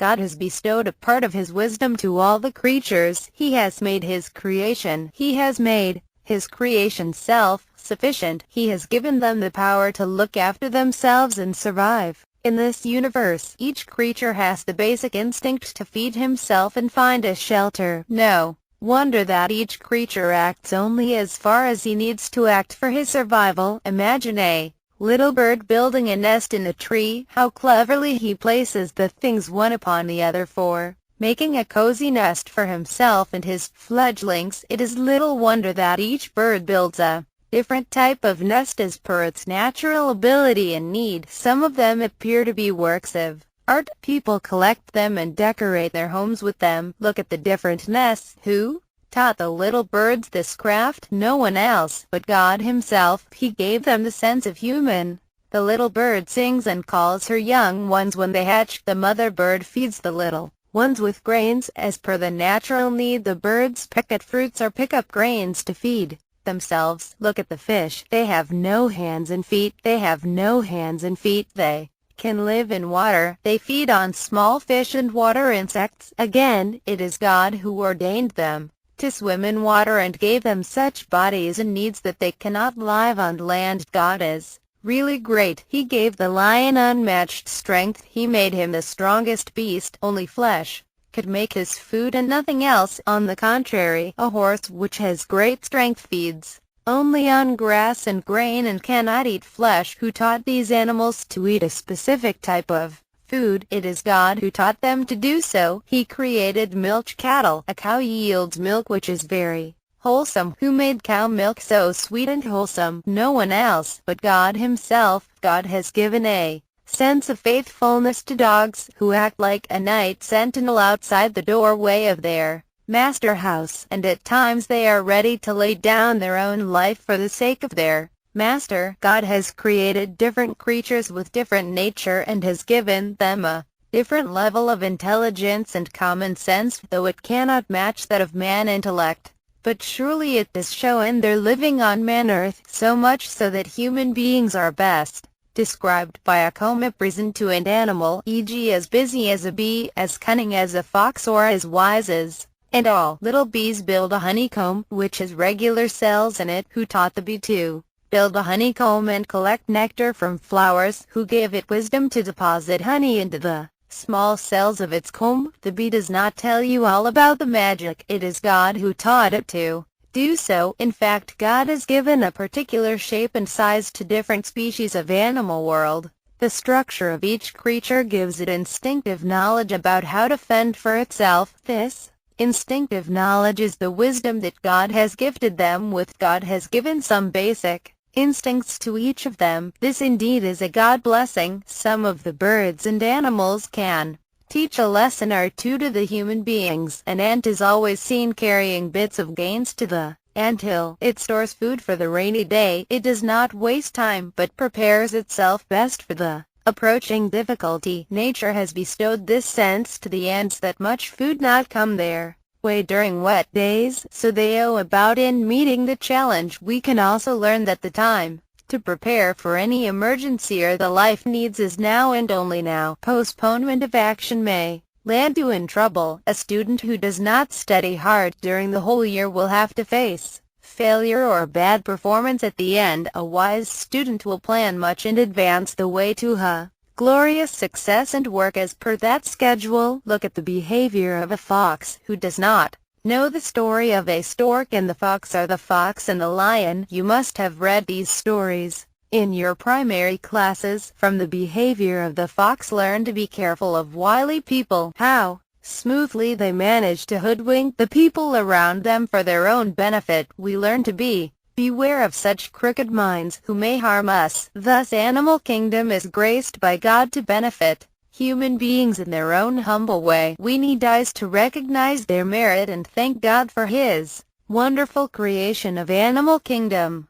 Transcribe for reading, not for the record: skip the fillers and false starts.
God has bestowed a part of his wisdom to all the creatures. He has made his creation. He has made his creation self-sufficient. He has given them the power to look after themselves and survive. In this universe, each creature has the basic instinct to feed himself and find a shelter. No wonder that each creature acts only as far as he needs to act for his survival. Imagine a little bird building a nest in a tree. How cleverly he places the things one upon the other for making a cozy nest for himself and his fledglings. It is little wonder that each bird builds a different type of nest as per its natural ability and need. Some of them appear to be works of art. People collect them and decorate their homes with them. Look at the different nests. Who taught the little birds this craft? No one else but God himself. He gave them the sense of human. The little bird sings and calls her young ones when they hatch. The mother bird feeds the little ones with grains. As per the natural need, the birds peck at fruits or pick up grains to feed themselves. Look at the fish. They have no hands and feet. They have no hands and feet. They can live in water. They feed on small fish and water insects. Again, it is God who ordained them to swim in water and gave them such bodies and needs that they cannot live on land. God is really great. He gave the lion unmatched strength. He made him the strongest beast. Only flesh could make his food and nothing else. On the contrary, a horse which has great strength feeds only on grass and grain and cannot eat flesh. Who taught these animals to eat a specific type of food? It is God who taught them to do so. He created milch cattle. A cow yields milk which is very wholesome. Who made cow milk so sweet and wholesome? No one else but God himself. God has given a sense of faithfulness to dogs, who act like a night sentinel outside the doorway of their master house, and at times they are ready to lay down their own life for the sake of their master. God has created different creatures with different nature and has given them a different level of intelligence and common sense, though it cannot match that of man intellect. But surely it is shown they're living on man earth, so much so that human beings are best described by a comparison to an animal, e.g. as busy as a bee, as cunning as a fox, or as wise as and all. Little bees build a honeycomb, which has regular cells in it. Who taught the bee to build a honeycomb and collect nectar from flowers? Who gave it wisdom to deposit honey into the small cells of its comb? The bee does not tell you all about the magic. It is God who taught it to do so. In fact, God has given a particular shape and size to different species of animal world. The structure of each creature gives it instinctive knowledge about how to fend for itself. This instinctive knowledge is the wisdom that God has gifted them with. God has given some basic instincts to each of them. This indeed is a God blessing. Some of the birds and animals can teach a lesson or two to the human beings. An ant is always seen carrying bits of grains to the anthill. It stores food for the rainy day. It does not waste time, but prepares itself best for the approaching difficulty. Nature has bestowed this sense to the ants that much food not come their way during wet days, so they go about in meeting the challenge. We can also learn that the time to prepare for any emergency or the life needs is now and only now. Postponement of action may land you in trouble. A student who does not study hard during the whole year will have to face failure or bad performance at the end. A wise student will plan much in advance the way to glorious success and work as per that schedule. Look at the behavior of a fox. Who does not know the story of a stork and the fox, or the fox and the lion? You must have read these stories in your primary classes. From the behavior of the fox, learn to be careful of wily people. How smoothly they manage to hoodwink the people around them for their own benefit. We learn to beware of such crooked minds who may harm us. Thus animal kingdom is graced by God to benefit human beings in their own humble way. We need eyes to recognize their merit and thank God for his wonderful creation of animal kingdom.